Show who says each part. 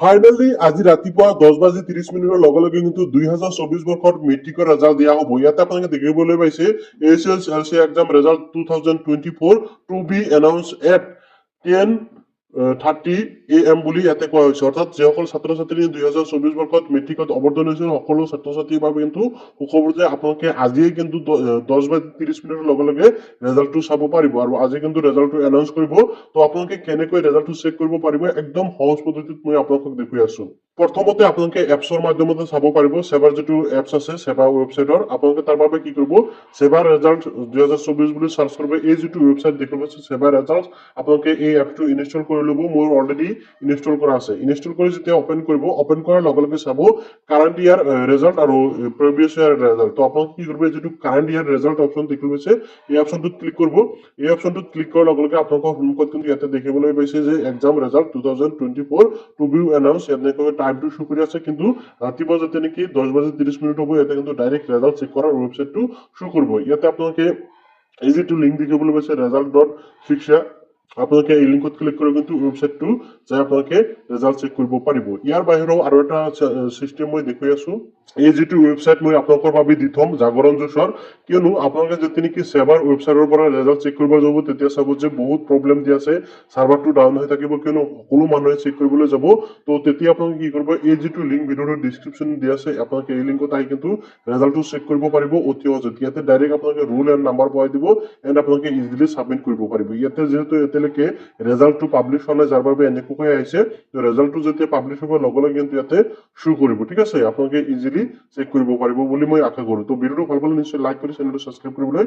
Speaker 1: Finally আজি ৰাতিপুৱা 10:30 লগে লগে কিন্তু 2024 বৰ্ষৰ মেট্ৰিকৰ ৰেজাল্ট দিয়া হ'ব। ইয়াতে আপোনালোকে দেখিবলৈ পাইছে SSLC exam result 2024 to be announce at 10:30 AM বুলি ইয়াতে কোৱা হৈছে। অৰ্থাৎ যিসকল ছাত্ৰ ছাত্ৰী 2024 বৰ্ষত মেট্ৰিকত অৱতীৰ্ণ হৈছিল সকলো ছাত্ৰ ছাত্ৰীৰ বাবে কিন্তু সুখবৰ যে আপোনালোকে আজিয়ে কিন্তু 10:30 লগে লগে ৰেজাল্টটো চাব পাৰিব আৰু আজি কিন্তু ৰেজাল্টটো এনাউন্স কৰিব। তো আপোনালোকে কেনেকৈ ৰেজাল্টটো চেক কৰিব পাৰিব একদম সহজ পদ্ধতিত মই আপোনালোকক দেখুৱাই আছো। প্ৰথমতে আপোনালোকে এপছৰ মাধ্যমতে চাব পাৰিব সেৱাৰ যিটো এপছ আছে সেৱা ৱেবছাইটৰ। আপোনালোকে তাৰ বাবে কি কৰিব সেৱাৰ ৰেজাল্ট 2024 বুলি সাৰ্চ কৰিব। এই যিটো ৱেবছাইট দেখিব পাইছে সেৱাৰ ৰেজাল্ট আপোনালোকে এই এপটো ইনষ্টল কৰি ল'ব। মোৰ অলৰেডি ইনষ্টল কৰা আছে। ইনষ্টল কৰি যেতিয়া ওপেন কৰিব ওপেন কৰাৰ লগে লগে চাব কাৰেণ্ট ইয়াৰ ৰেজাল্ট আৰু প্ৰিভিয়াছ ইয়াৰ ৰেজাল্ট। তো আপোনালোকে কি কৰিব যিটো কাৰেণ্ট ইয়াৰ ৰেজাল্ট অপশ্যন দেখিব পাইছে এই অপশ্যনটোত ক্লিক কৰিব। এই অপশ্যনটোত ক্লিক কৰাৰ লগে লগে আপোনালোকৰ সন্মুখত কিন্তু ইয়াতে দেখিবলৈ পাইছে যে exam result 2024 to be announce এনেকৈ টাইমটো শো কৰি আছে। কিন্তু ৰাতিপুৱা যেতিয়া নেকি 10:30 হ'ব ইয়াতে কিন্তু ডাইৰেক্ট ৰেজাল্ট চেক কৰাৰ ৱেবছাইটটো শো কৰিব। ইয়াতে আপোনালোকে এই যিটো লিংক দেখিবলৈ পাইছে result.shiksha আপোনালোকে এই লিংকত ক্লিক কৰি কিন্তু ৱেবছাইটটো যাই আপোনালোকে ৰেজাল্ট চেক কৰিব পাৰিব। ইয়াৰ বাহিৰেও আৰু এটা সিস্টেম মই দেখুৱাই আছো। এই যিটো ৱেবছাইট মই আপোনালোকৰ বাবে দি থম জাগৰণ জোচৰ, কিয়নো আপোনালোকে যেতিয়া নেকি সেৱাৰ ৱেবছাইটৰ পৰা ৰেজাল্ট চেক কৰিব যাব তেতিয়া চাব যে বহুত প্ৰব্লেম দি আছে, সাৰ্ভাৰটো ডাউন হৈ থাকিব কিয়নো সকলো মানুহে চেক কৰিবলৈ যাব। তো তেতিয়া আপোনালোকে কি কৰিব এই যিটো লিংক ভিডিঅ'ৰ ডেসক্ৰিপশ্যন দিয়া আছে আপোনালোকে এই লিংকত আহি কিন্তু ৰেজাল্টটো চেক কৰিব পাৰিব অতি সহজে। ইয়াতে ডাইৰেক্ট আপোনালোকে ৰুল এণ্ড নাম্বাৰ পাই দিব এণ্ড আপোনালোকে ইজিলি সাবমিট কৰিব পাৰিব। ইয়াতে যেহেতু এতিয়ালৈকে ৰেজাল্টটো পাব্লিছ হোৱা নাই যাৰ বাবে এনেকৈ আহিছে, তো ৰেজাল্টটো যেতিয়া পাব্লিছ হ'ব লগে লগে কিন্তু ইয়াতে শো কৰিব। ঠিক আছে, আপোনালোকে ইজিলি চেক কৰিব পাৰিব বুলি মই আশা কৰোঁ। তো ভিডিঅ'টো ভাল পালে নিশ্চয় লাইক কৰি চেনেলটো সাবস্ক্ৰাইব কৰিবলৈ